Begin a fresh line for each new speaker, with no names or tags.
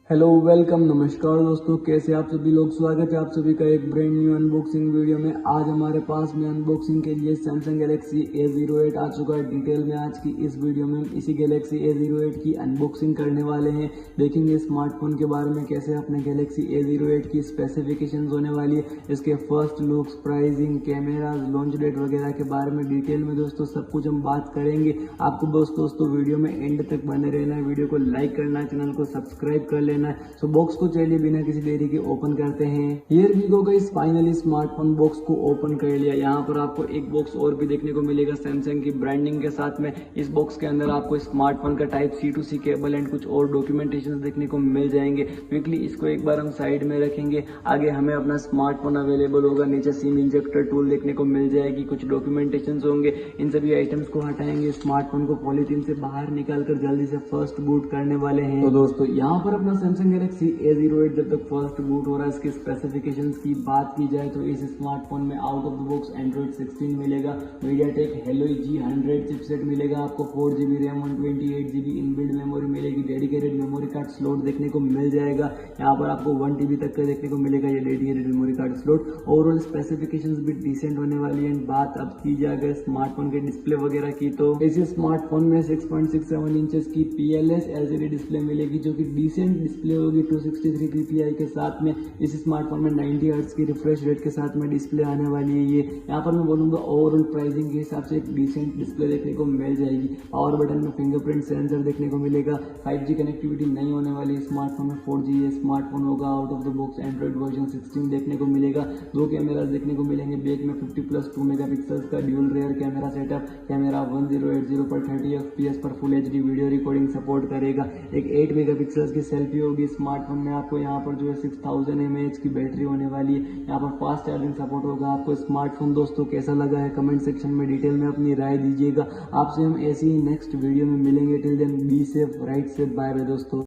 Hello welcome नमस्कार दोस्तों, कैसे आप सभी लोग। स्वागत है आप सभी का एक ब्रांड न्यू अनबॉक्सिंग वीडियो में। आज हमारे पास में अनबॉक्सिंग के लिए सैमसंग गैलेक्सी A08 आ चुका है। डिटेल में आज की इस वीडियो में हम इसी गैलेक्सी A08 की अनबॉक्सिंग करने वाले हैं। देखेंगे स्मार्टफोन के बारे में, कैसे अपने गैलेक्सी A08 की स्पेसिफिकेशंस होने वाली है, इसके first looks, pricing, cameras, launch date वगैरह के बारे में डिटेल में दोस्तों सब कुछ हम बात करेंगे। आपको दोस्तों वीडियो में एंड तक बने रहना है, वीडियो को लाइक करना है, चैनल को सब्सक्राइब कर लेना। सो बॉक्स को चलिए बिना किसी देरी के ओपन करते हैं। Here we go guys, finally smartphone box को ओपन कर लिया। यहाँ पर आपको एक बॉक्स और भी देखने को मिलेगा सैमसंग की ब्रांडिंग के साथ में। इस बॉक्स के अंदर आपको स्मार्टफोन का type C to C cable and कुछ और डॉक्यूमेंटेशन देखने को मिल जाएंगे। क्विकली इसको एक बार हम साइड में रखेंगे। आगे हमें अपना स्मार्टफोन अवेलेबल होगा, नीचे सिम इंजेक्टर टूल देखने को मिल जाएगी, कुछ डॉक्यूमेंटेशन होंगे। इन सभी आइटम्स को हटाएंगे, स्मार्टफोन को पॉलीथीन से बाहर निकालकर जल्दी से फर्स्ट बूट करने वाले हैं। तो दोस्तों यहाँ पर अपना सैमसंग गैलेक्सी A08 जब तक फर्स्ट बूट हो रहा है, इसके स्पेसिफिकेशंस की बात की जाए तो इस स्मार्टफोन में out of the box Android 16 मिलेगा, MediaTek Helio G100 चिपसेट मिलेगा आपको, 4GB RAM, 128GB inbuilt memory मिलेगी, डेडिकेटेड मेमोरी कार्ड स्लॉट देखने को मिल जाएगा। यहाँ पर आपको 1TB तक का देखने को मिलेगा ये dedicated memory card slot. Overall specifications भी डिसेंट होने वाली है। बात अब की जाए अगर स्मार्टफोन के डिस्प्ले वगैरह की, तो इस स्मार्टफोन में 6.67 इंचेस की PLS LCD डिस्प्ले मिलेगी, जो कि डिसेंट डिस्प्ले होगी 263 ppi के साथ में। इस स्मार्टफोन में 90 हर्ट्ज की रिफ्रेश रेट के साथ में डिस्प्ले आने वाली है। ये यहाँ पर मैं बोलूँगा ओवरऑल प्राइसिंग के हिसाब से एक डिसेंट डिस्प्ले देखने को मिल जाएगी। पावर बटन में फिंगरप्रिंट सेंसर देखने को मिलेगा। 5G कनेक्टिविटी नहीं होने वाली स्मार्टफोन में, 4G ये स्मार्टफोन होगा। Out of the box Android version 16 देखने को मिलेगा। दो कैमराज देखने को मिलेंगे। बैक में 50+2 मेगापिक्सल्स का dual rare camera setup, camera 1080 पर 30 FPS पर full HD video recording support करेगा। एक 8 मेगापिक्सल्स की सेल्फी होगी स्मार्टफोन में। आपको यहाँ पर जो है 6000 mAh की बैटरी होने वाली है। यहाँ पर फास्ट चार्जिंग सपोर्ट होगा। आपको स्मार्टफोन दोस्तों कैसा लगा है कमेंट सेक्शन में डिटेल में अपनी राय दीजिएगा। आपसे हम ऐसी ही नेक्स्ट वीडियो में मिलेंगे। Till then be safe, right safe, bye bye दोस्तों।